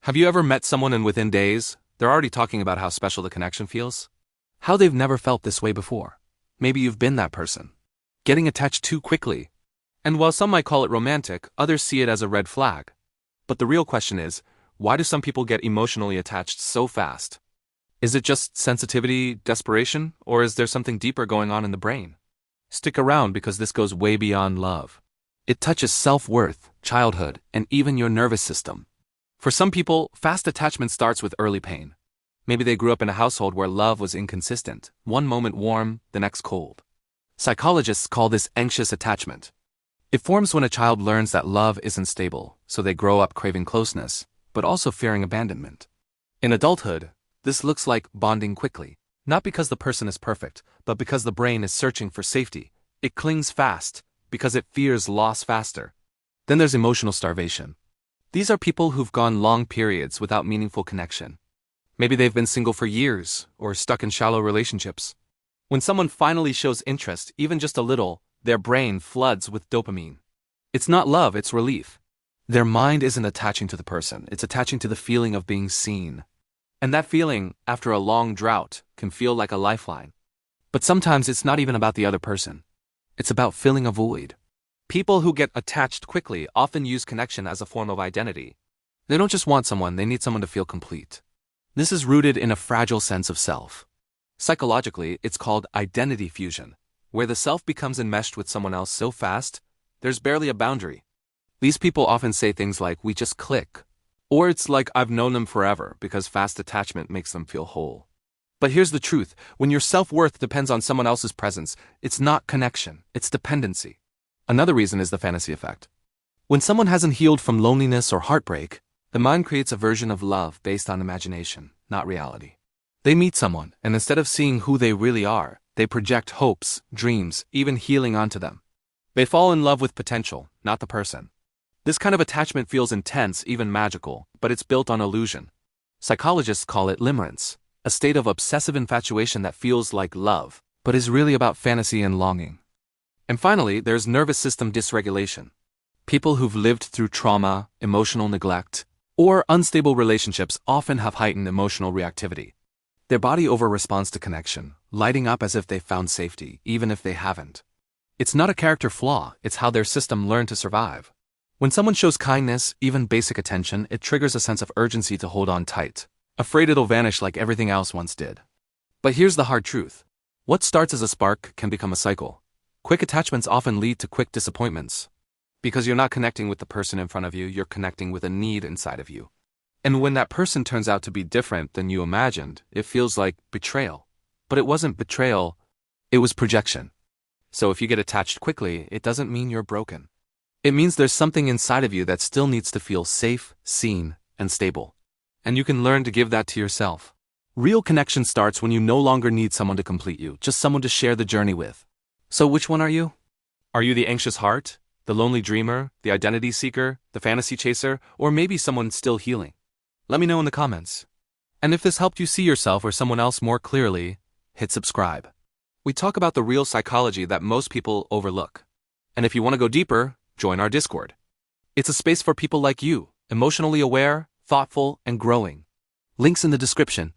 Have you ever met someone and within days, they're already talking about how special the connection feels? How they've never felt this way before. Maybe you've been that person. Getting attached too quickly. And while some might call it romantic, others see it as a red flag. But the real question is, why do some people get emotionally attached so fast? Is it just sensitivity, desperation, or is there something deeper going on in the brain? Stick around because this goes way beyond love. It touches self-worth, childhood, and even your nervous system. For some people, fast attachment starts with early pain. Maybe they grew up in a household where love was inconsistent, one moment warm, the next cold. Psychologists call this anxious attachment. It forms when a child learns that love isn't stable, so they grow up craving closeness, but also fearing abandonment. In adulthood, this looks like bonding quickly, not because the person is perfect, but because the brain is searching for safety. It clings fast, because it fears loss faster. Then there's emotional starvation. These are people who've gone long periods without meaningful connection. Maybe they've been single for years, or stuck in shallow relationships. When someone finally shows interest, even just a little, their brain floods with dopamine. It's not love, it's relief. Their mind isn't attaching to the person, it's attaching to the feeling of being seen. And that feeling, after a long drought, can feel like a lifeline. But sometimes it's not even about the other person. It's about filling a void. People who get attached quickly often use connection as a form of identity. They don't just want someone, they need someone to feel complete. This is rooted in a fragile sense of self. Psychologically, it's called identity fusion, where the self becomes enmeshed with someone else so fast, there's barely a boundary. These people often say things like, "we just click," or "it's like I've known them forever," because fast attachment makes them feel whole. But here's the truth, when your self-worth depends on someone else's presence, it's not connection, it's dependency. Another reason is the fantasy effect. When someone hasn't healed from loneliness or heartbreak, the mind creates a version of love based on imagination, not reality. They meet someone, and instead of seeing who they really are, they project hopes, dreams, even healing onto them. They fall in love with potential, not the person. This kind of attachment feels intense, even magical, but it's built on illusion. Psychologists call it limerence, a state of obsessive infatuation that feels like love, but is really about fantasy and longing. And finally, there's nervous system dysregulation. People who've lived through trauma, emotional neglect, or unstable relationships often have heightened emotional reactivity. Their body over-responds to connection, lighting up as if they've found safety, even if they haven't. It's not a character flaw, it's how their system learned to survive. When someone shows kindness, even basic attention, it triggers a sense of urgency to hold on tight, afraid it'll vanish like everything else once did. But here's the hard truth. What starts as a spark can become a cycle. Quick attachments often lead to quick disappointments. Because you're not connecting with the person in front of you, you're connecting with a need inside of you. And when that person turns out to be different than you imagined, it feels like betrayal. But it wasn't betrayal, it was projection. So if you get attached quickly, it doesn't mean you're broken. It means there's something inside of you that still needs to feel safe, seen, and stable. And you can learn to give that to yourself. Real connection starts when you no longer need someone to complete you, just someone to share the journey with. So which one are you? Are you the anxious heart, the lonely dreamer, the identity seeker, the fantasy chaser, or maybe someone still healing? Let me know in the comments. And if this helped you see yourself or someone else more clearly, hit subscribe. We talk about the real psychology that most people overlook. And if you want to go deeper, join our Discord. It's a space for people like you, emotionally aware, thoughtful, and growing. Links in the description.